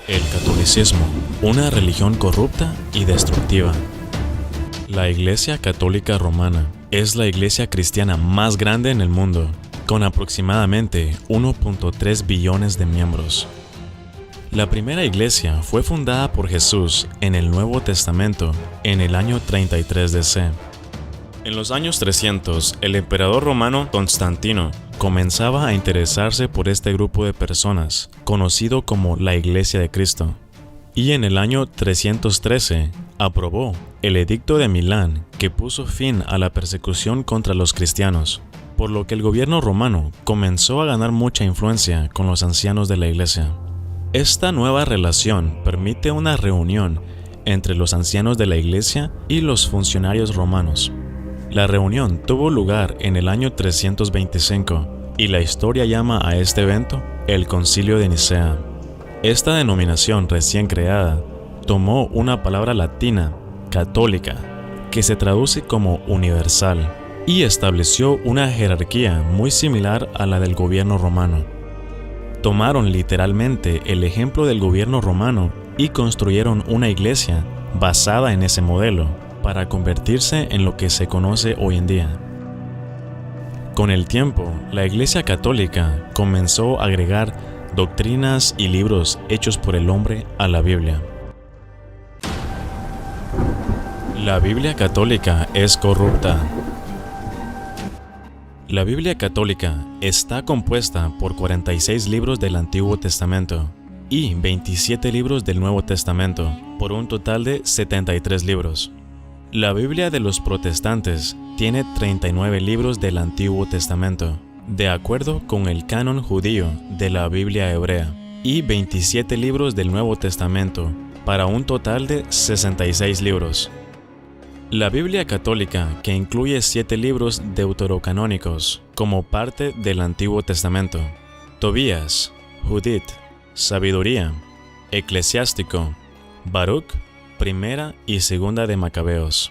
El catolicismo, una religión corrupta y destructiva. La Iglesia Católica Romana es la iglesia cristiana más grande en el mundo, con aproximadamente 1.3 billones de miembros. La primera iglesia fue fundada por Jesús en el Nuevo Testamento en el año 33 DC. En los años 300, el emperador romano Constantino comenzaba a interesarse por este grupo de personas, conocido como la Iglesia de Cristo. Y en el año 313, aprobó el Edicto de Milán que puso fin a la persecución contra los cristianos, por lo que el gobierno romano comenzó a ganar mucha influencia con los ancianos de la Iglesia. Esta nueva relación permite una reunión entre los ancianos de la Iglesia y los funcionarios romanos. La reunión tuvo lugar en el año 325 y la historia llama a este evento el Concilio de Nicea. Esta denominación recién creada tomó una palabra latina, católica, que se traduce como universal, y estableció una jerarquía muy similar a la del gobierno romano. Tomaron literalmente el ejemplo del gobierno romano y construyeron una iglesia basada en ese modelo, para convertirse en lo que se conoce hoy en día. Con el tiempo, la Iglesia Católica comenzó a agregar doctrinas y libros hechos por el hombre a la Biblia. La Biblia Católica es corrupta. La Biblia Católica está compuesta por 46 libros del Antiguo Testamento y 27 libros del Nuevo Testamento, por un total de 73 libros. La Biblia de los protestantes tiene 39 libros del Antiguo Testamento, de acuerdo con el canon judío de la Biblia hebrea, y 27 libros del Nuevo Testamento, para un total de 66 libros. La Biblia católica, que incluye 7 libros deuterocanónicos como parte del Antiguo Testamento: Tobías, Judith, Sabiduría, Eclesiástico, Baruch, Primera y Segunda de Macabeos.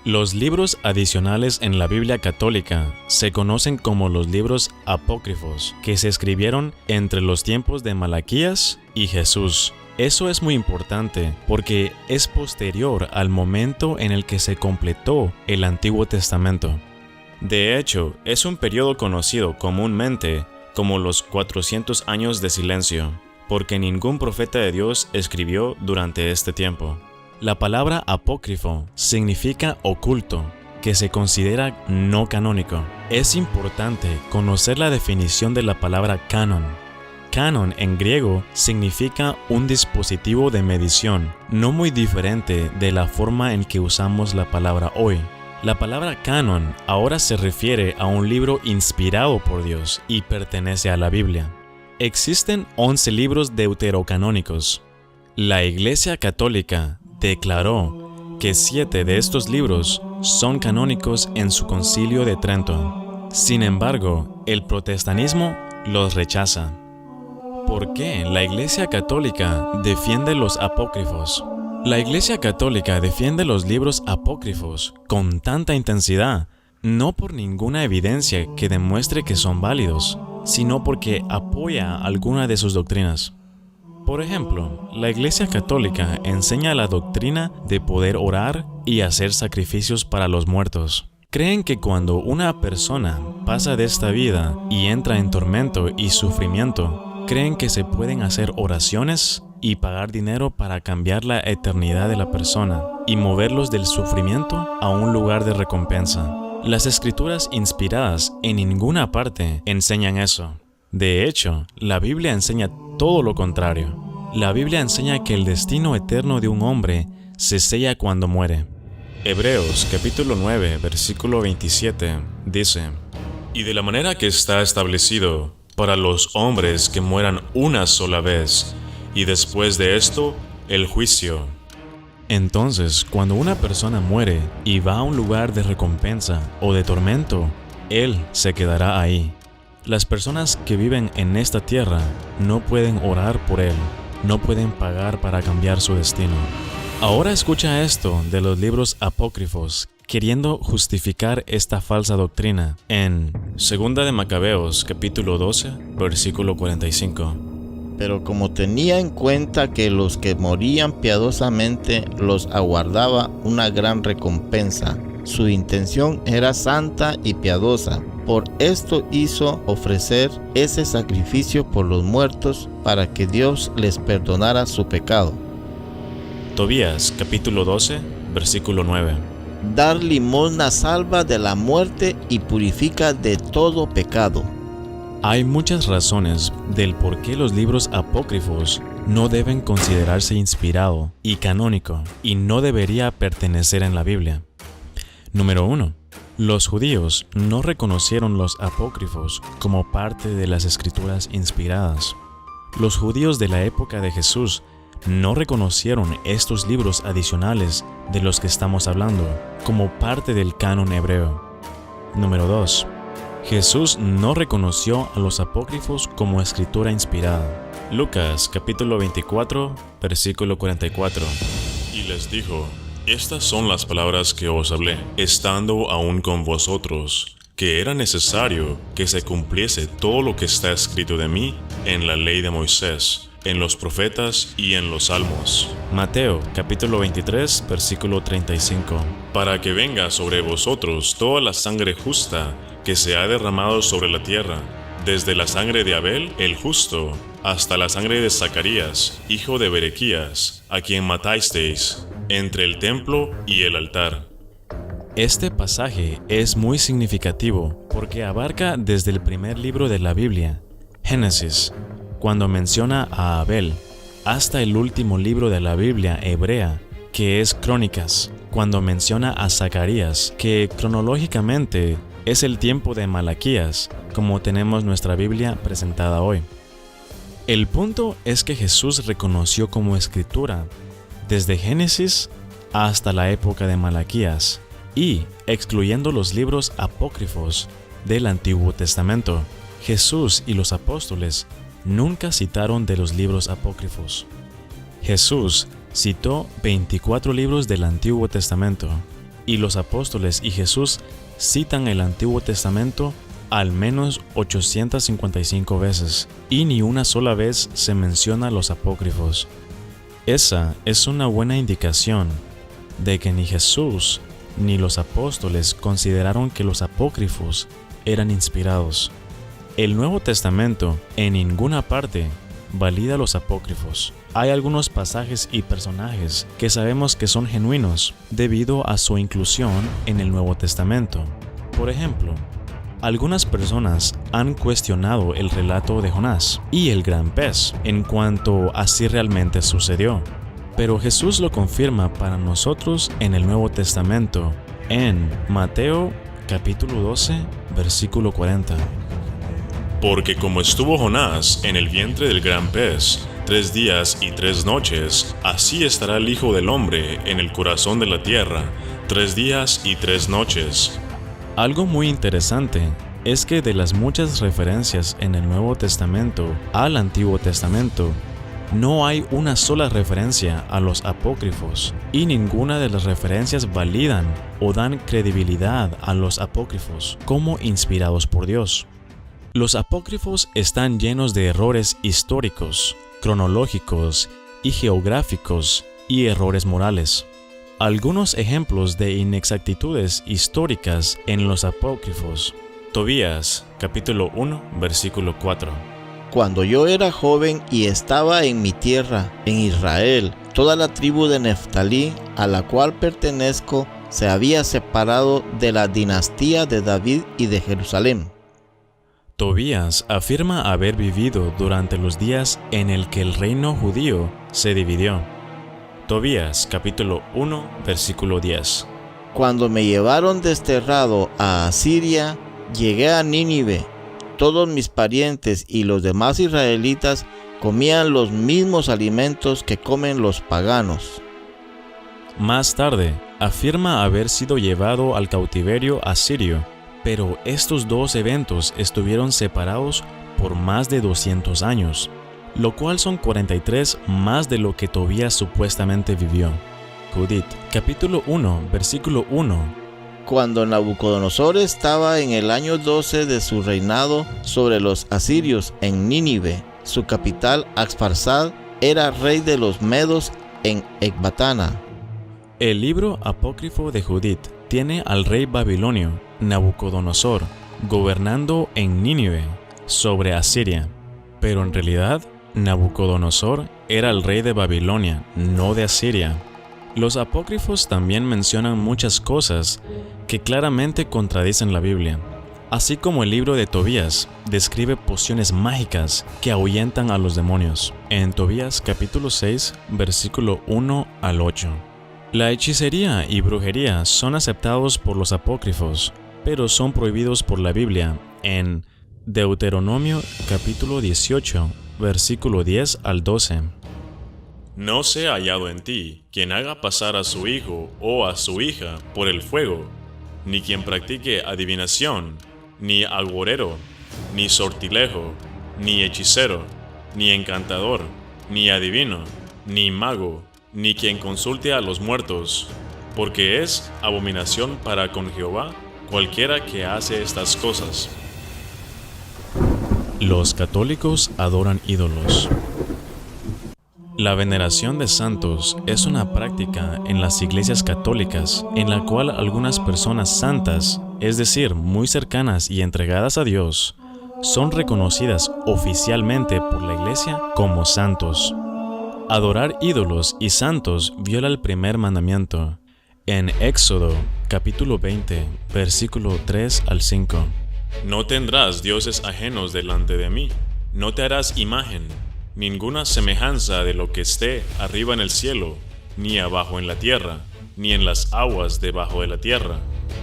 Los libros adicionales en la Biblia católica se conocen como los libros apócrifos, que se escribieron entre los tiempos de Malaquías y Jesús. Eso es muy importante porque es posterior al momento en el que se completó el Antiguo Testamento. De hecho, es un periodo conocido comúnmente como los 400 años de silencio, porque ningún profeta de Dios escribió durante este tiempo. La palabra apócrifo significa oculto, que se considera no canónico. Es importante conocer la definición de la palabra canon. Canon en griego significa un dispositivo de medición, no muy diferente de la forma en que usamos la palabra hoy. La palabra canon ahora se refiere a un libro inspirado por Dios y pertenece a la Biblia. Existen 11 libros deuterocanónicos. La Iglesia Católica declaró que 7 de estos libros son canónicos en su Concilio de Trento. Sin embargo, el protestantismo los rechaza. ¿Por qué la Iglesia Católica defiende los apócrifos? La Iglesia Católica defiende los libros apócrifos con tanta intensidad, no por ninguna evidencia que demuestre que son válidos, sino porque apoya alguna de sus doctrinas. Por ejemplo, la Iglesia Católica enseña la doctrina de poder orar y hacer sacrificios para los muertos. Creen que cuando una persona pasa de esta vida y entra en tormento y sufrimiento, creen que se pueden hacer oraciones y pagar dinero para cambiar la eternidad de la persona y moverlos del sufrimiento a un lugar de recompensa. Las escrituras inspiradas en ninguna parte enseñan eso. De hecho, la Biblia enseña todo lo contrario. La Biblia enseña que el destino eterno de un hombre se sella cuando muere. Hebreos capítulo 9, versículo 27 dice: Y de la manera que está establecido para los hombres que mueran una sola vez, y después de esto, el juicio. Entonces, cuando una persona muere y va a un lugar de recompensa o de tormento, él se quedará ahí. Las personas que viven en esta tierra no pueden orar por él, no pueden pagar para cambiar su destino. Ahora escucha esto de los libros apócrifos, queriendo justificar esta falsa doctrina en Segunda de Macabeos, capítulo 12, versículo 45. Pero como tenía en cuenta que los que morían piadosamente los aguardaba una gran recompensa, su intención era santa y piadosa. Por esto hizo ofrecer ese sacrificio por los muertos para que Dios les perdonara su pecado. Tobías capítulo 12, versículo 9. Dar limosna salva de la muerte y purifica de todo pecado. Hay muchas razones del por qué los libros apócrifos no deben considerarse inspirado y canónico y no debería pertenecer en la Biblia. Número 1. Los judíos no reconocieron los apócrifos como parte de las escrituras inspiradas. Los judíos de la época de Jesús no reconocieron estos libros adicionales de los que estamos hablando como parte del canon hebreo. Número 2. Jesús no reconoció a los apócrifos como escritura inspirada. Lucas capítulo 24, versículo 44. Y les dijo: Estas son las palabras que os hablé, estando aún con vosotros, que era necesario que se cumpliese todo lo que está escrito de mí en la ley de Moisés, en los profetas y en los salmos. Mateo capítulo 23, versículo 35. Para que venga sobre vosotros toda la sangre justa que se ha derramado sobre la tierra, desde la sangre de Abel, el justo, hasta la sangre de Zacarías, hijo de Berequías, a quien matasteis, entre el templo y el altar. Este pasaje es muy significativo porque abarca desde el primer libro de la Biblia, Génesis, cuando menciona a Abel, hasta el último libro de la Biblia hebrea, que es Crónicas, cuando menciona a Zacarías, que cronológicamente es el tiempo de Malaquías, como tenemos nuestra Biblia presentada hoy. El punto es que Jesús reconoció como escritura desde Génesis hasta la época de Malaquías, y excluyendo los libros apócrifos del Antiguo Testamento, Jesús y los apóstoles nunca citaron de los libros apócrifos. Jesús citó 24 libros del Antiguo Testamento, y los apóstoles y Jesús citan el Antiguo Testamento al menos 855 veces, y ni una sola vez se menciona los apócrifos. Esa es una buena indicación de que ni Jesús ni los apóstoles consideraron que los apócrifos eran inspirados. El Nuevo Testamento en ninguna parte valida los apócrifos. Hay algunos pasajes y personajes que sabemos que son genuinos debido a su inclusión en el Nuevo Testamento. Por ejemplo, algunas personas han cuestionado el relato de Jonás y el gran pez en cuanto a si realmente sucedió. Pero Jesús lo confirma para nosotros en el Nuevo Testamento, en Mateo capítulo 12, versículo 40. Porque como estuvo Jonás en el vientre del gran pez 3 días y 3 noches, así estará el Hijo del Hombre en el corazón de la tierra 3 días y 3 noches. Algo muy interesante es que de las muchas referencias en el Nuevo Testamento al Antiguo Testamento, no hay una sola referencia a los apócrifos, y ninguna de las referencias validan o dan credibilidad a los apócrifos como inspirados por Dios. Los apócrifos están llenos de errores históricos, cronológicos y geográficos y errores morales. Algunos ejemplos de inexactitudes históricas en los apócrifos. Tobías, capítulo 1, versículo 4. Cuando yo era joven y estaba en mi tierra, en Israel, toda la tribu de Neftalí, a la cual pertenezco, se había separado de la dinastía de David y de Jerusalén. Tobías afirma haber vivido durante los días en el que el reino judío se dividió. Tobías, capítulo 1, versículo 10. Cuando me llevaron desterrado a Asiria, llegué a Nínive. Todos mis parientes y los demás israelitas comían los mismos alimentos que comen los paganos. Más tarde, afirma haber sido llevado al cautiverio asirio, pero estos dos eventos estuvieron separados por más de 200 años, lo cual son 43 más de lo que Tobías supuestamente vivió. Judith, capítulo 1, versículo 1. Cuando Nabucodonosor estaba en el año 12 de su reinado sobre los asirios en Nínive, su capital Axfarsad era rey de los medos en Ecbatana. El libro apócrifo de Judith tiene al rey babilonio Nabucodonosor gobernando en Nínive sobre Asiria, pero en realidad Nabucodonosor era el rey de Babilonia, no de Asiria. Los apócrifos también mencionan muchas cosas que claramente contradicen la Biblia, así como el libro de Tobías describe pociones mágicas que ahuyentan a los demonios, en Tobías capítulo 6, versículo 1 al 8. La hechicería y brujería son aceptados por los apócrifos, pero son prohibidos por la Biblia en Deuteronomio capítulo 18, versículo 10 al 12. No sea hallado en ti quien haga pasar a su hijo o a su hija por el fuego, ni quien practique adivinación, ni agorero, ni sortilejo, ni hechicero, ni encantador, ni adivino, ni mago, ni quien consulte a los muertos, porque es abominación para con Jehová cualquiera que hace estas cosas. Los católicos adoran ídolos. La veneración de santos es una práctica en las iglesias católicas en la cual algunas personas santas, es decir, muy cercanas y entregadas a Dios, son reconocidas oficialmente por la iglesia como santos. Adorar ídolos y santos viola el primer mandamiento, en Éxodo capítulo 20, versículo 3 al 5. No tendrás dioses ajenos delante de mí, no te harás imagen, ninguna semejanza de lo que esté arriba en el cielo, ni abajo en la tierra, ni en las aguas debajo de la tierra.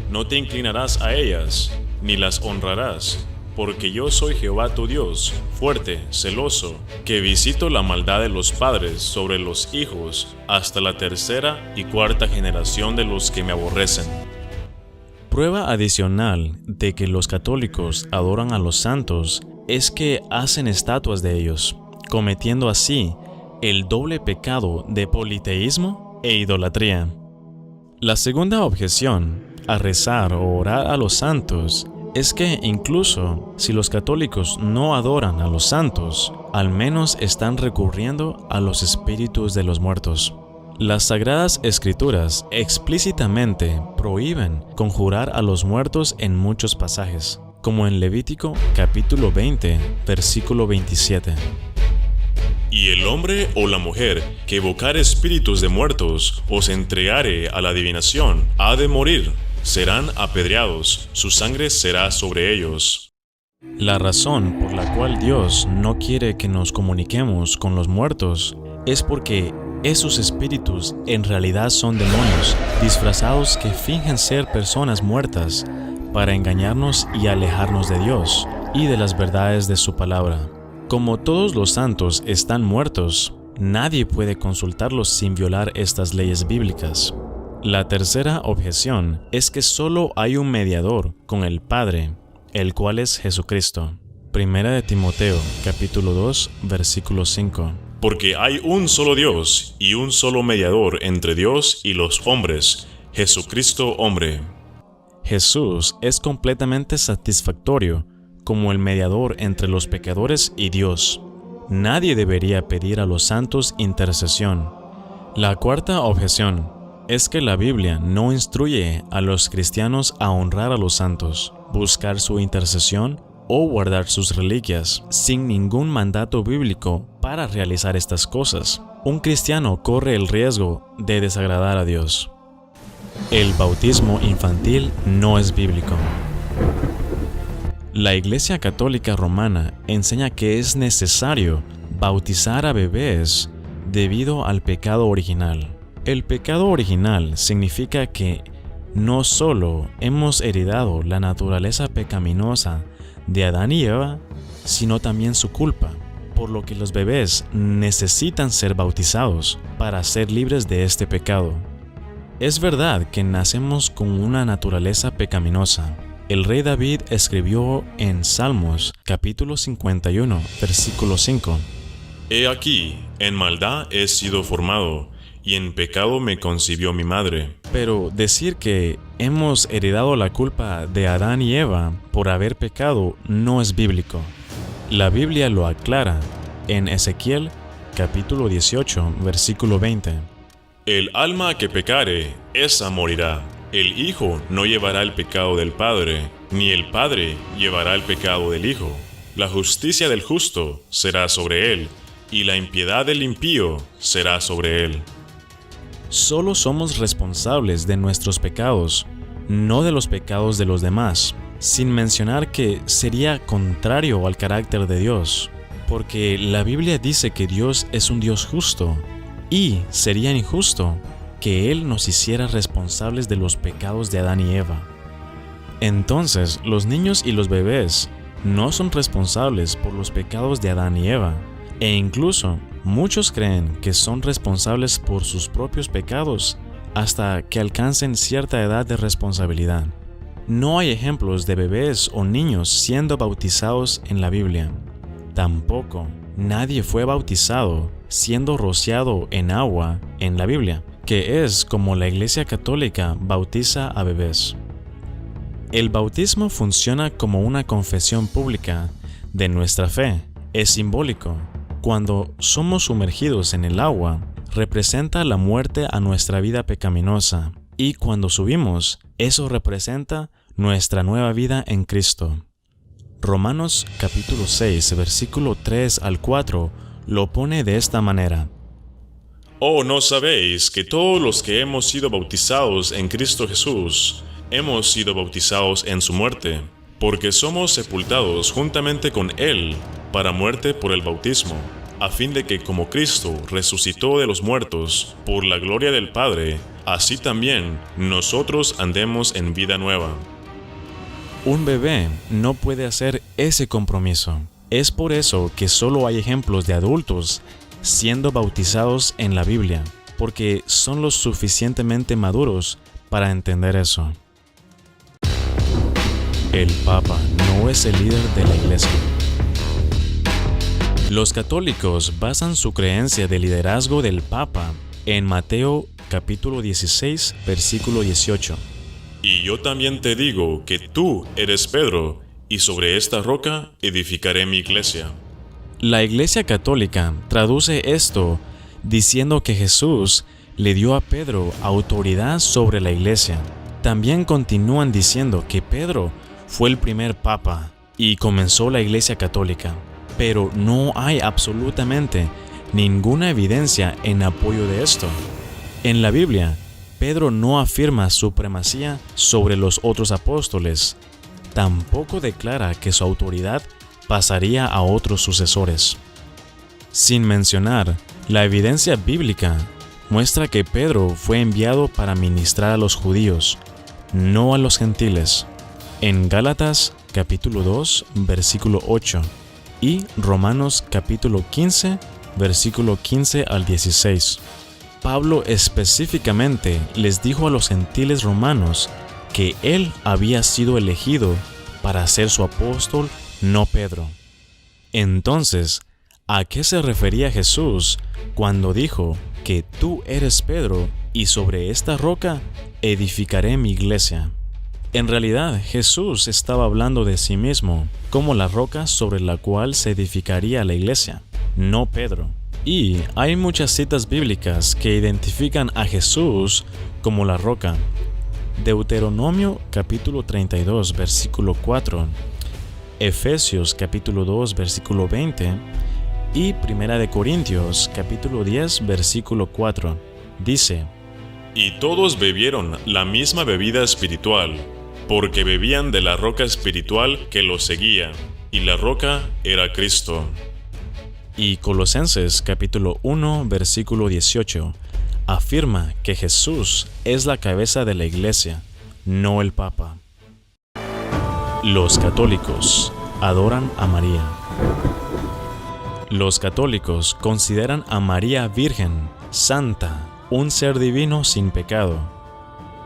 No te inclinarás a ellas, ni las honrarás, porque yo soy Jehová tu Dios, fuerte, celoso, que visito la maldad de los padres sobre los hijos, hasta la tercera y cuarta generación de los que me aborrecen. Prueba adicional de que los católicos adoran a los santos es que hacen estatuas de ellos, cometiendo así el doble pecado de politeísmo e idolatría. La segunda objeción a rezar o orar a los santos es que incluso si los católicos no adoran a los santos, al menos están recurriendo a los espíritus de los muertos. Las Sagradas Escrituras explícitamente prohíben conjurar a los muertos en muchos pasajes, como en Levítico capítulo 20, versículo 27. Y el hombre o la mujer que evocare espíritus de muertos o se entregare a la adivinación ha de morir, serán apedreados, su sangre será sobre ellos. La razón por la cual Dios no quiere que nos comuniquemos con los muertos es porque esos espíritus en realidad son demonios disfrazados que fingen ser personas muertas para engañarnos y alejarnos de Dios y de las verdades de su palabra. Como todos los santos están muertos, nadie puede consultarlos sin violar estas leyes bíblicas. La tercera objeción es que solo hay un mediador con el Padre, el cual es Jesucristo. Primera de Timoteo, capítulo 2, versículo 5. Porque hay un solo Dios y un solo mediador entre Dios y los hombres, Jesucristo hombre. Jesús es completamente satisfactorio como el mediador entre los pecadores y Dios. Nadie debería pedir a los santos intercesión. La cuarta objeción es que la Biblia no instruye a los cristianos a honrar a los santos, buscar su intercesión o guardar sus reliquias, sin ningún mandato bíblico para realizar estas cosas. Un cristiano corre el riesgo de desagradar a Dios. El bautismo infantil no es bíblico. La Iglesia Católica Romana enseña que es necesario bautizar a bebés debido al pecado original. El pecado original significa que no solo hemos heredado la naturaleza pecaminosa de Adán y Eva, sino también su culpa, por lo que los bebés necesitan ser bautizados para ser libres de este pecado. Es verdad que nacemos con una naturaleza pecaminosa. El rey David escribió en Salmos capítulo 51, versículo 5. He aquí, en maldad he sido formado, y en pecado me concibió mi madre. Pero decir que hemos heredado la culpa de Adán y Eva por haber pecado no es bíblico. La Biblia lo aclara en Ezequiel capítulo 18, versículo 20. El alma que pecare, esa morirá. El Hijo no llevará el pecado del Padre, ni el Padre llevará el pecado del Hijo. La justicia del justo será sobre él, y la impiedad del impío será sobre él. Solo somos responsables de nuestros pecados, no de los pecados de los demás, sin mencionar que sería contrario al carácter de Dios, porque la Biblia dice que Dios es un Dios justo, y sería injusto que Él nos hiciera responsables de los pecados de Adán y Eva. Entonces, los niños y los bebés no son responsables por los pecados de Adán y Eva, e incluso muchos creen que son responsables por sus propios pecados hasta que alcancen cierta edad de responsabilidad. No hay ejemplos de bebés o niños siendo bautizados en la Biblia. Tampoco nadie fue bautizado siendo rociado en agua en la Biblia, que es como la Iglesia Católica bautiza a bebés. El bautismo funciona como una confesión pública de nuestra fe. Es simbólico. Cuando somos sumergidos en el agua, representa la muerte a nuestra vida pecaminosa, y cuando subimos, eso representa nuestra nueva vida en Cristo. Romanos capítulo 6, versículo 3 al 4, lo pone de esta manera. ¿O no sabéis que todos los que hemos sido bautizados en Cristo Jesús, hemos sido bautizados en su muerte? Porque somos sepultados juntamente con Él para muerte por el bautismo, a fin de que como Cristo resucitó de los muertos por la gloria del Padre, así también nosotros andemos en vida nueva. Un bebé no puede hacer ese compromiso. Es por eso que solo hay ejemplos de adultos siendo bautizados en la Biblia, porque son lo suficientemente maduros para entender eso. El Papa no es el líder de la Iglesia. Los católicos basan su creencia de liderazgo del Papa en Mateo capítulo 16, versículo 18. Y yo también te digo que tú eres Pedro, y sobre esta roca edificaré mi iglesia. La Iglesia Católica traduce esto diciendo que Jesús le dio a Pedro autoridad sobre la Iglesia. También continúan diciendo que Pedro fue el primer Papa y comenzó la Iglesia Católica. Pero no hay absolutamente ninguna evidencia en apoyo de esto. En la Biblia, Pedro no afirma supremacía sobre los otros apóstoles. Tampoco declara que su autoridad pasaría a otros sucesores. Sin mencionar, la evidencia bíblica muestra que Pedro fue enviado para ministrar a los judíos, no a los gentiles. En Gálatas capítulo 2, versículo 8 y Romanos capítulo 15, versículo 15 al 16. Pablo específicamente les dijo a los gentiles romanos que él había sido elegido para ser su apóstol, no Pedro. Entonces, ¿a qué se refería Jesús cuando dijo que tú eres Pedro y sobre esta roca edificaré mi iglesia? En realidad, Jesús estaba hablando de sí mismo como la roca sobre la cual se edificaría la iglesia, no Pedro. Y hay muchas citas bíblicas que identifican a Jesús como la roca. Deuteronomio capítulo 32, versículo 4, Efesios capítulo 2, versículo 20 y Primera de Corintios capítulo 10, versículo 4. Dice: Y todos bebieron la misma bebida espiritual, porque bebían de la roca espiritual que los seguía, y la roca era Cristo. Y Colosenses capítulo 1, versículo 18, afirma que Jesús es la cabeza de la iglesia, no el Papa. Los católicos adoran a María. Los católicos consideran a María Virgen, santa, un ser divino sin pecado.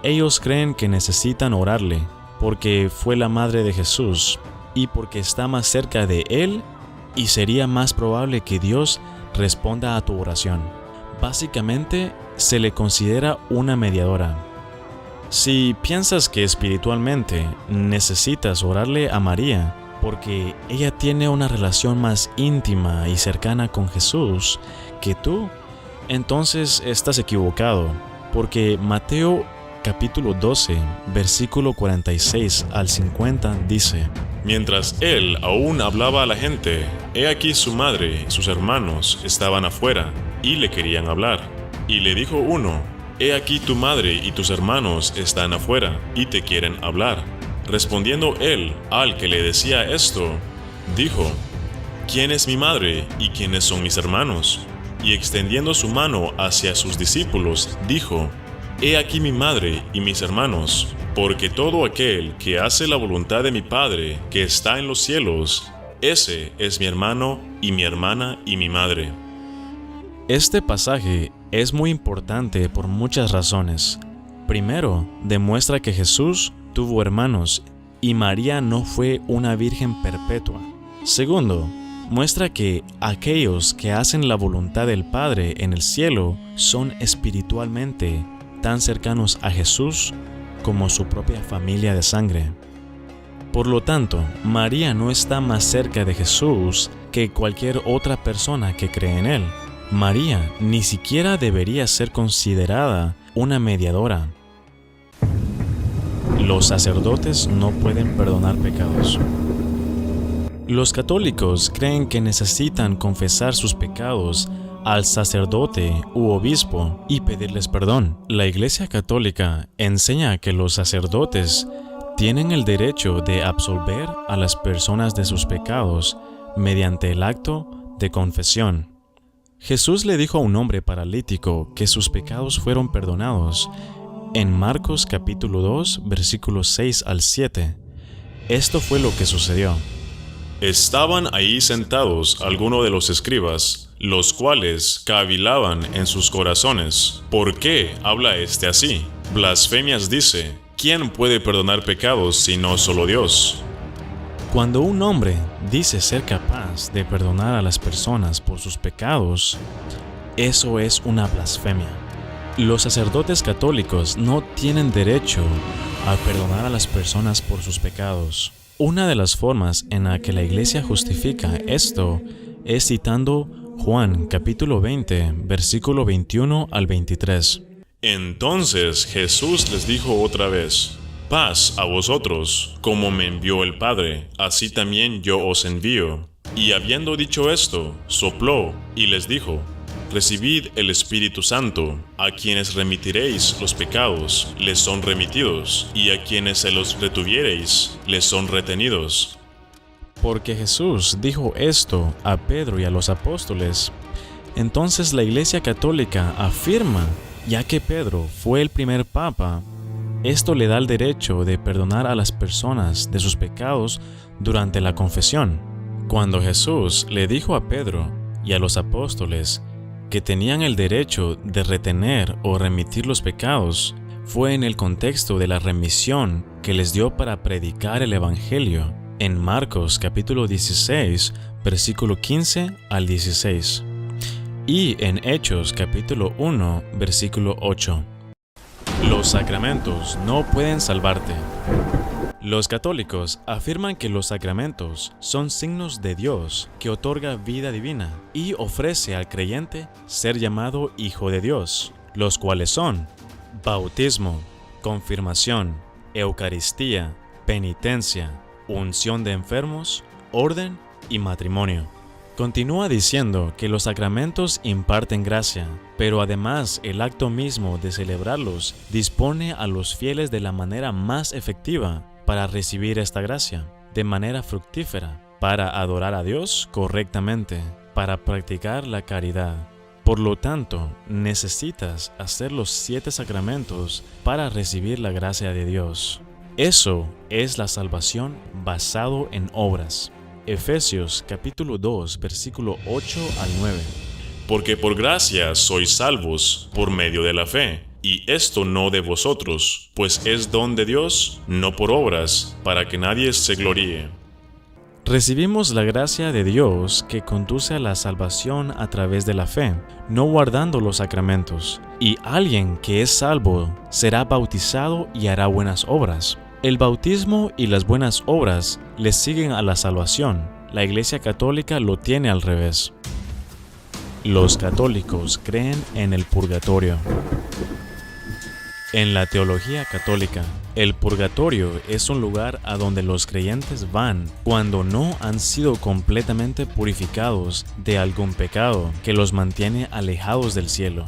Ellos creen que necesitan orarle porque fue la madre de Jesús y porque está más cerca de Él y sería más probable que Dios responda a tu oración. Básicamente, se le considera una mediadora. Si piensas que espiritualmente necesitas orarle a María porque ella tiene una relación más íntima y cercana con Jesús que tú, entonces estás equivocado, porque Mateo capítulo 12, versículo 46 al 50 dice: Mientras él aún hablaba a la gente, he aquí su madre y sus hermanos estaban afuera y le querían hablar. Y le dijo uno: He aquí tu madre y tus hermanos están afuera y te quieren hablar. Respondiendo él al que le decía esto, dijo: ¿Quién es mi madre y quiénes son mis hermanos? Y extendiendo su mano hacia sus discípulos, dijo: He aquí mi madre y mis hermanos, porque todo aquel que hace la voluntad de mi Padre que está en los cielos, ese es mi hermano y mi hermana y mi madre. Este pasaje es muy importante por muchas razones. Primero, demuestra que Jesús tuvo hermanos y María no fue una virgen perpetua. Segundo, muestra que aquellos que hacen la voluntad del Padre en el cielo son espiritualmente tan cercanos a Jesús como su propia familia de sangre. Por lo tanto, María no está más cerca de Jesús que cualquier otra persona que cree en Él. María ni siquiera debería ser considerada una mediadora. Los sacerdotes no pueden perdonar pecados. Los católicos creen que necesitan confesar sus pecados al sacerdote u obispo y pedirles perdón. La Iglesia Católica enseña que los sacerdotes tienen el derecho de absolver a las personas de sus pecados mediante el acto de confesión. Jesús le dijo a un hombre paralítico que sus pecados fueron perdonados en Marcos capítulo 2, versículos 6 al 7. Esto fue lo que sucedió. Estaban ahí sentados algunos de los escribas, los cuales cavilaban en sus corazones: ¿por qué habla este así? Blasfemias dice: ¿quién puede perdonar pecados sino solo Dios? Cuando un hombre dice ser capaz de perdonar a las personas por sus pecados, eso es una blasfemia. Los sacerdotes católicos no tienen derecho a perdonar a las personas por sus pecados. Una de las formas en la que la Iglesia justifica esto es citando Juan capítulo 20, versículo 21 al 23. Entonces Jesús les dijo otra vez: paz a vosotros, como me envió el Padre, así también yo os envío. Y habiendo dicho esto, sopló y les dijo: recibid el Espíritu Santo. A quienes remitiréis los pecados, les son remitidos, y a quienes se los retuviereis, les son retenidos. Porque Jesús dijo esto a Pedro y a los apóstoles, entonces la Iglesia Católica afirma, ya que Pedro fue el primer papa, esto le da el derecho de perdonar a las personas de sus pecados durante la confesión. Cuando Jesús le dijo a Pedro y a los apóstoles que tenían el derecho de retener o remitir los pecados, fue en el contexto de la remisión que les dio para predicar el Evangelio, en Marcos capítulo 16, versículo 15 al 16, y en Hechos capítulo 1, versículo 8. Los sacramentos no pueden salvarte. Los católicos afirman que los sacramentos son signos de Dios que otorga vida divina y ofrece al creyente ser llamado hijo de Dios, los cuales son bautismo, confirmación, Eucaristía, penitencia, unción de enfermos, orden y matrimonio. Continúa diciendo que los sacramentos imparten gracia, pero además el acto mismo de celebrarlos dispone a los fieles de la manera más efectiva para recibir esta gracia, de manera fructífera, para adorar a Dios correctamente, para practicar la caridad. Por lo tanto, necesitas hacer los 7 sacramentos para recibir la gracia de Dios. Eso es la salvación basado en obras. Efesios capítulo 2, versículo 8 al 9. Porque por gracia sois salvos por medio de la fe, y esto no de vosotros, pues es don de Dios, no por obras, para que nadie se gloríe. Recibimos la gracia de Dios que conduce a la salvación a través de la fe, no guardando los sacramentos. Y alguien que es salvo será bautizado y hará buenas obras. El bautismo y las buenas obras le siguen a la salvación. La Iglesia Católica lo tiene al revés. Los católicos creen en el purgatorio. En la teología católica, el purgatorio es un lugar a donde los creyentes van cuando no han sido completamente purificados de algún pecado que los mantiene alejados del cielo.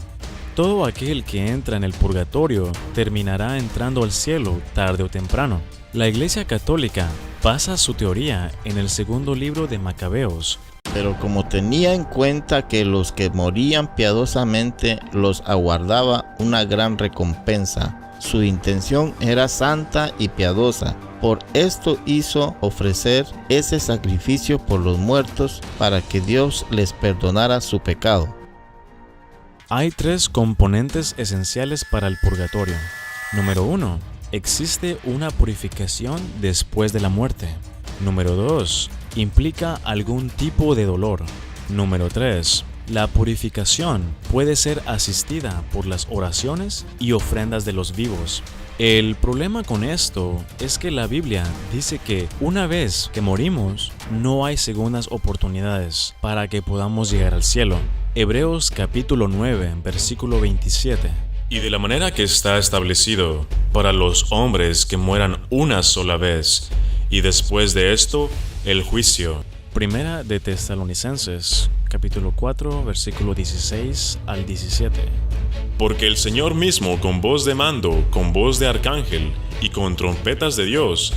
Todo aquel que entra en el purgatorio terminará entrando al cielo tarde o temprano. La Iglesia Católica basa su teoría en el segundo libro de Macabeos. Pero como tenía en cuenta que los que morían piadosamente los aguardaba una gran recompensa, su intención era santa y piadosa. Por esto hizo ofrecer ese sacrificio por los muertos para que Dios les perdonara su pecado. Hay 3 componentes esenciales para el purgatorio. Número 1. Existe una purificación después de la muerte. Número 2. Implica algún tipo de dolor. Número 3. La purificación puede ser asistida por las oraciones y ofrendas de los vivos. El problema con esto es que la Biblia dice que una vez que morimos, no hay segundas oportunidades para que podamos llegar al cielo. Hebreos capítulo 9, versículo 27. Y de la manera que está establecido para los hombres que mueran una sola vez, y después de esto, el juicio. Primera de Tesalonicenses, capítulo 4, versículo 16 al 17. Porque el Señor mismo, con voz de mando, con voz de arcángel y con trompetas de Dios,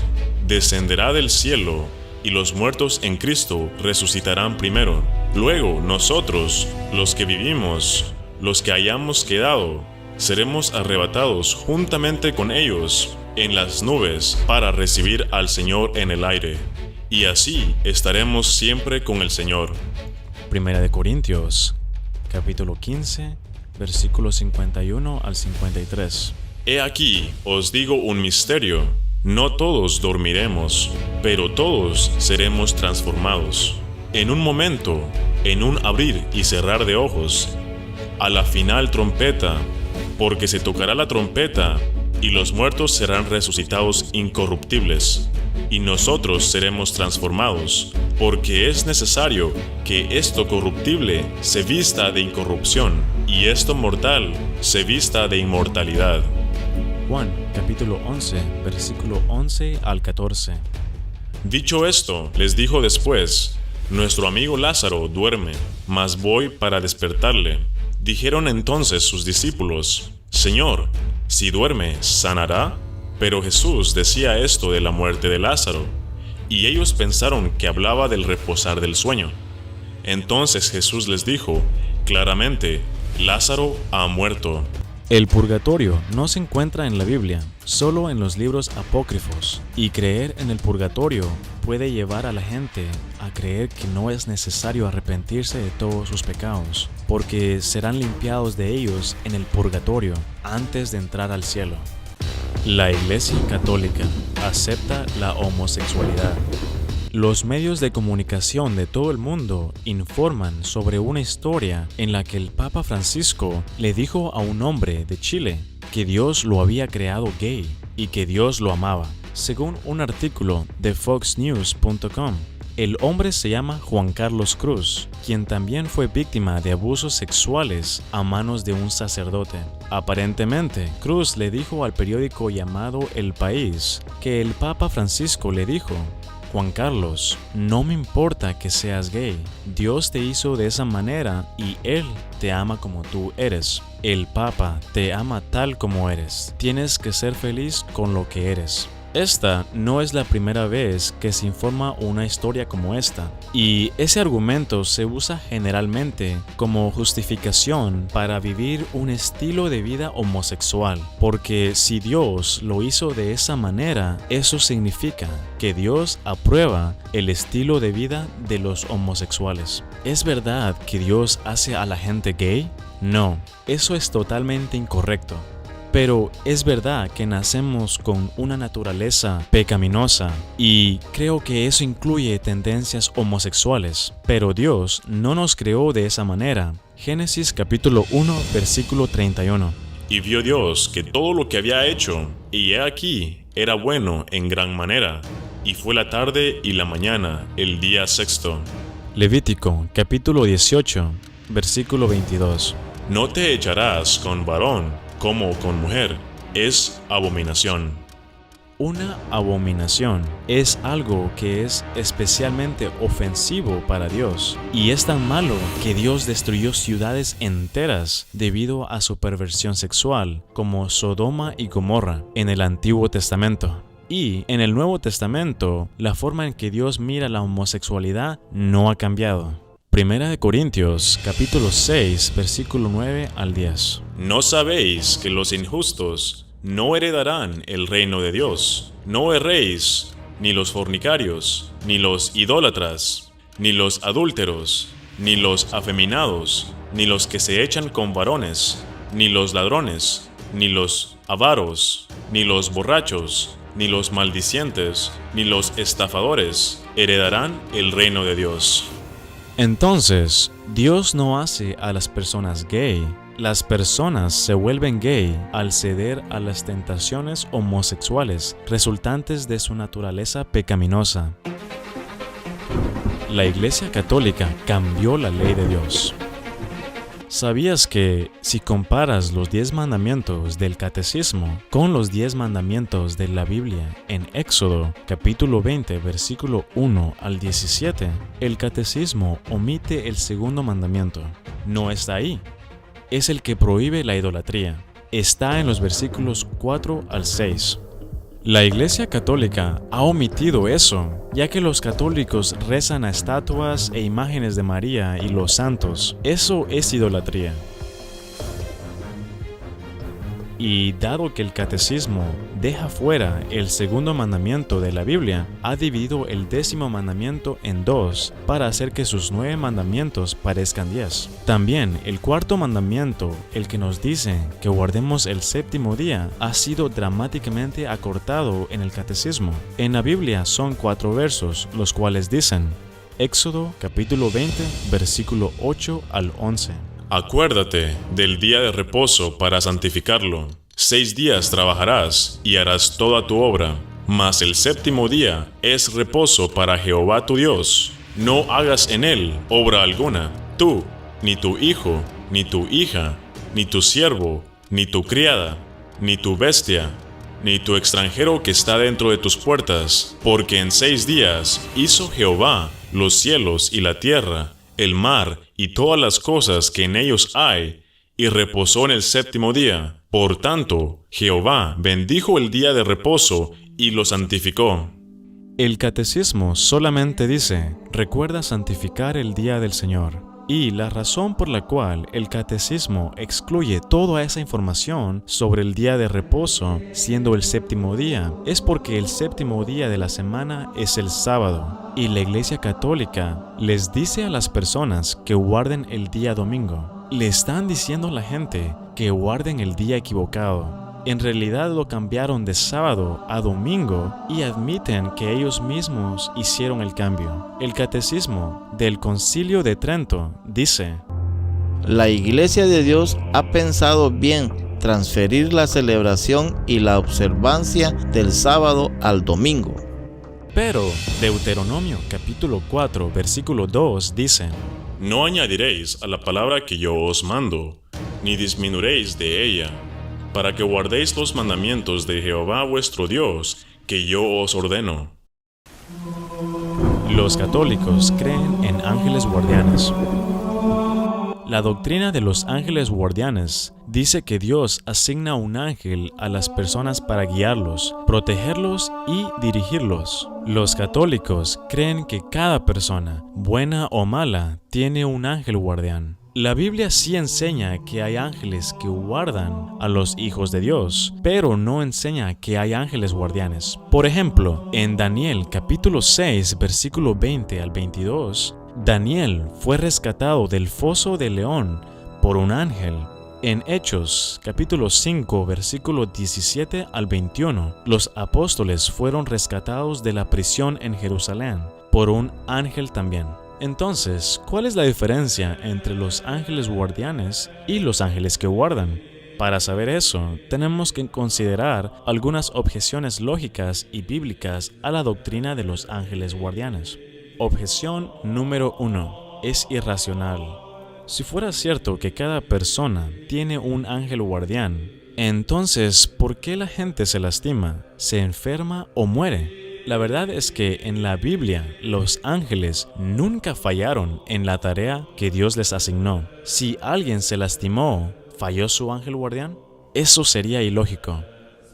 descenderá del cielo, y los muertos en Cristo resucitarán primero. Luego nosotros, los que vivimos, los que hayamos quedado, seremos arrebatados juntamente con ellos en las nubes para recibir al Señor en el aire. Y así estaremos siempre con el Señor. Primera de Corintios, capítulo 15, versículos 51 al 53. He aquí, os digo un misterio. No todos dormiremos, pero todos seremos transformados. En un momento, en un abrir y cerrar de ojos, a la final trompeta, porque se tocará la trompeta, y los muertos serán resucitados incorruptibles, y nosotros seremos transformados, porque es necesario que esto corruptible se vista de incorrupción, y esto mortal se vista de inmortalidad. Juan, capítulo 11, versículo 11 al 14. Dicho esto, les dijo después: nuestro amigo Lázaro duerme, mas voy para despertarle. Dijeron entonces sus discípulos: Señor, si duerme, ¿sanará? Pero Jesús decía esto de la muerte de Lázaro, y ellos pensaron que hablaba del reposar del sueño. Entonces Jesús les dijo claramente: Lázaro ha muerto. El purgatorio no se encuentra en la Biblia, solo en los libros apócrifos, y creer en el purgatorio puede llevar a la gente a creer que no es necesario arrepentirse de todos sus pecados, porque serán limpiados de ellos en el purgatorio antes de entrar al cielo. La Iglesia Católica acepta la homosexualidad. Los medios de comunicación de todo el mundo informan sobre una historia en la que el Papa Francisco le dijo a un hombre de Chile que Dios lo había creado gay y que Dios lo amaba. Según un artículo de foxnews.com, el hombre se llama Juan Carlos Cruz, quien también fue víctima de abusos sexuales a manos de un sacerdote. Aparentemente, Cruz le dijo al periódico llamado El País que el Papa Francisco le dijo: Juan Carlos, no me importa que seas gay. Dios te hizo de esa manera y Él te ama como tú eres. El Papa te ama tal como eres. Tienes que ser feliz con lo que eres. Esta no es la primera vez que se informa una historia como esta, y ese argumento se usa generalmente como justificación para vivir un estilo de vida homosexual, porque si Dios lo hizo de esa manera, eso significa que Dios aprueba el estilo de vida de los homosexuales. ¿Es verdad que Dios hace a la gente gay? No, eso es totalmente incorrecto. Pero es verdad que nacemos con una naturaleza pecaminosa y creo que eso incluye tendencias homosexuales. Pero Dios no nos creó de esa manera. Génesis capítulo 1, versículo 31. Y vio Dios que todo lo que había hecho, y he aquí, era bueno en gran manera, y fue la tarde y la mañana, el día sexto. Levítico capítulo 18, versículo 22. No te echarás con varón como con mujer, es abominación. Una abominación es algo que es especialmente ofensivo para Dios, y es tan malo que Dios destruyó ciudades enteras debido a su perversión sexual, como Sodoma y Gomorra en el Antiguo Testamento. Y en el Nuevo Testamento, la forma en que Dios mira la homosexualidad no ha cambiado. Primera de Corintios, capítulo 6, versículo 9 al 10. ¿No sabéis que los injustos no heredarán el reino de Dios? No erréis, ni los fornicarios, ni los idólatras, ni los adúlteros, ni los afeminados, ni los que se echan con varones, ni los ladrones, ni los avaros, ni los borrachos, ni los maldicientes, ni los estafadores heredarán el reino de Dios. Entonces, Dios no hace a las personas gay. Las personas se vuelven gay al ceder a las tentaciones homosexuales resultantes de su naturaleza pecaminosa. La Iglesia Católica cambió la ley de Dios. ¿Sabías que si comparas los 10 mandamientos del Catecismo con los 10 mandamientos de la Biblia en Éxodo, capítulo 20, versículo 1 al 17, el Catecismo omite el segundo mandamiento? No está ahí. Es el que prohíbe la idolatría. Está en los versículos 4 al 6. La Iglesia Católica ha omitido eso, ya que los católicos rezan a estatuas e imágenes de María y los santos. Eso es idolatría. Y dado que el Catecismo deja fuera el segundo mandamiento de la Biblia, ha dividido el 10º mandamiento en 2 para hacer que sus 9 mandamientos parezcan 10. También el 4º mandamiento, el que nos dice que guardemos el 7º día, ha sido dramáticamente acortado en el Catecismo. En la Biblia son 4 versos, los cuales dicen: Éxodo capítulo 20, versículo 8 al 11. Acuérdate del día de reposo para santificarlo. 6 días trabajarás y harás toda tu obra, mas el 7º día es reposo para Jehová tu Dios. No hagas en él obra alguna, tú, ni tu hijo, ni tu hija, ni tu siervo, ni tu criada, ni tu bestia, ni tu extranjero que está dentro de tus puertas, porque en 6 días hizo Jehová los cielos y la tierra, el mar y todas las cosas que en ellos hay, y reposó en el 7º día. Por tanto, Jehová bendijo el día de reposo y lo santificó. El Catecismo solamente dice: recuerda santificar el día del Señor. Y la razón por la cual el Catecismo excluye toda esa información sobre el día de reposo, siendo el 7º día, es porque el 7º día de la semana es el sábado, y la Iglesia Católica les dice a las personas que guarden el día domingo. Le están diciendo a la gente que guarden el día equivocado. En realidad lo cambiaron de sábado a domingo y admiten que ellos mismos hicieron el cambio. El Catecismo del Concilio de Trento dice: la Iglesia de Dios ha pensado bien transferir la celebración y la observancia del sábado al domingo. Pero Deuteronomio capítulo 4 versículo 2 dice: no añadiréis a la palabra que yo os mando, ni disminuiréis de ella, para que guardéis los mandamientos de Jehová vuestro Dios, que yo os ordeno. Los católicos creen en ángeles guardianes. La doctrina de los ángeles guardianes dice que Dios asigna un ángel a las personas para guiarlos, protegerlos y dirigirlos. Los católicos creen que cada persona, buena o mala, tiene un ángel guardián. La Biblia sí enseña que hay ángeles que guardan a los hijos de Dios, pero no enseña que hay ángeles guardianes. Por ejemplo, en Daniel capítulo 6, versículo 20 al 22, Daniel fue rescatado del foso del león por un ángel. En Hechos capítulo 5, versículo 17 al 21, los apóstoles fueron rescatados de la prisión en Jerusalén por un ángel también. Entonces, ¿cuál es la diferencia entre los ángeles guardianes y los ángeles que guardan? Para saber eso, tenemos que considerar algunas objeciones lógicas y bíblicas a la doctrina de los ángeles guardianes. Objeción número 1. Es irracional. Si fuera cierto que cada persona tiene un ángel guardián, entonces, ¿por qué la gente se lastima, se enferma o muere? La verdad es que en la Biblia, los ángeles nunca fallaron en la tarea que Dios les asignó. Si alguien se lastimó, ¿falló su ángel guardián? Eso sería ilógico.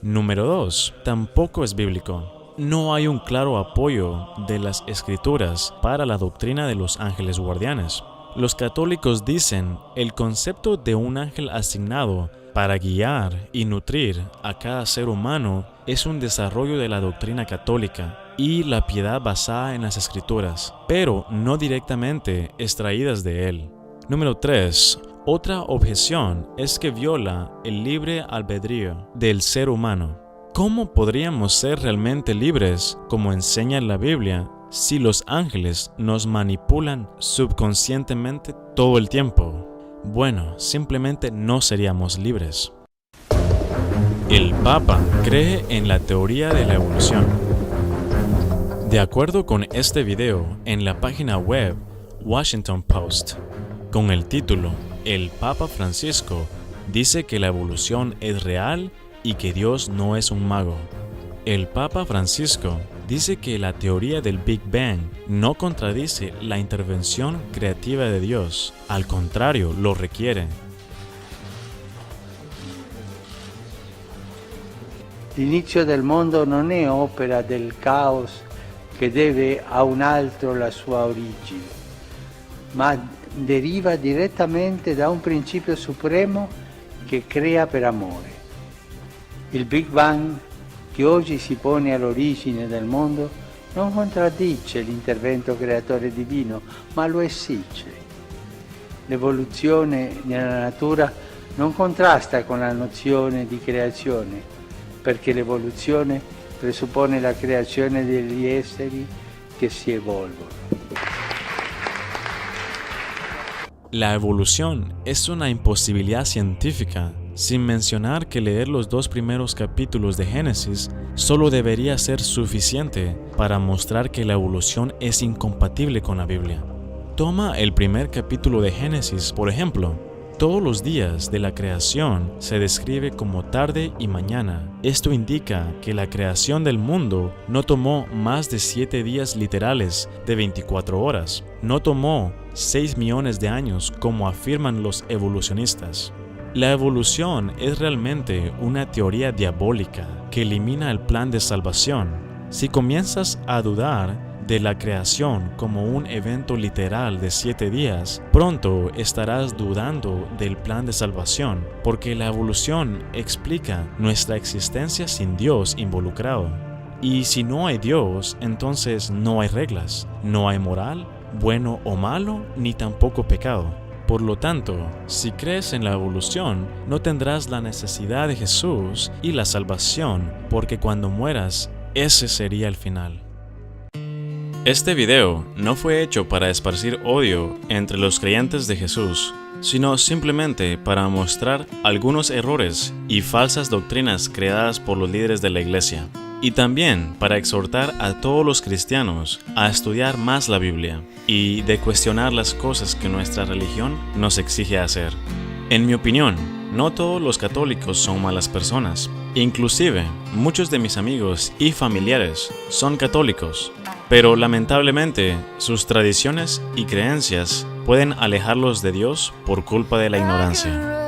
Número 2. Tampoco es bíblico. No hay un claro apoyo de las Escrituras para la doctrina de los ángeles guardianes. Los católicos dicen el concepto de un ángel asignado para guiar y nutrir a cada ser humano es un desarrollo de la doctrina católica y la piedad basada en las Escrituras, pero no directamente extraídas de él. Número 3. Otra objeción es que viola el libre albedrío del ser humano. ¿Cómo podríamos ser realmente libres, como enseña la Biblia, si los ángeles nos manipulan subconscientemente todo el tiempo? Bueno, simplemente no seríamos libres. El Papa cree en la teoría de la evolución. De acuerdo con este video en la página web Washington Post, con el título El Papa Francisco dice que la evolución es real y que Dios no es un mago. El Papa Francisco dice que la teoría del Big Bang no contradice la intervención creativa de Dios, al contrario, lo requiere. L'inizio del mondo non è opera del caos che deve a un altro la sua origine, ma deriva direttamente da un principio supremo che crea per amore. Il Big Bang, che oggi si pone all'origine del mondo, non contraddice l'intervento creatore divino, ma lo esige. L'evoluzione nella natura non contrasta con la nozione di creazione, perché l'evoluzione presuppone la creazione degli esseri che si evolvono. La evolución es una imposibilidad científica, sin mencionar que leer los 2 primeros capítulos de Génesis solo debería ser suficiente para mostrar que la evolución es incompatible con la Biblia. Toma el primer capítulo de Génesis, por ejemplo. Todos los días de la creación se describe como tarde y mañana. Esto indica que la creación del mundo no tomó más de 7 días literales de 24 horas. No tomó 6 millones de años como afirman los evolucionistas. La evolución es realmente una teoría diabólica que elimina el plan de salvación. Si comienzas a dudar de la creación como un evento literal de 7 días, pronto estarás dudando del plan de salvación, porque la evolución explica nuestra existencia sin Dios involucrado. Y si no hay Dios, entonces no hay reglas, no hay moral, bueno o malo, ni tampoco pecado. Por lo tanto, si crees en la evolución, no tendrás la necesidad de Jesús y la salvación, porque cuando mueras, ese sería el final. Este video no fue hecho para esparcir odio entre los creyentes de Jesús, sino simplemente para mostrar algunos errores y falsas doctrinas creadas por los líderes de la iglesia, y también para exhortar a todos los cristianos a estudiar más la Biblia y de cuestionar las cosas que nuestra religión nos exige hacer. En mi opinión, no todos los católicos son malas personas. Inclusive, muchos de mis amigos y familiares son católicos, pero lamentablemente sus tradiciones y creencias pueden alejarlos de Dios por culpa de la ignorancia.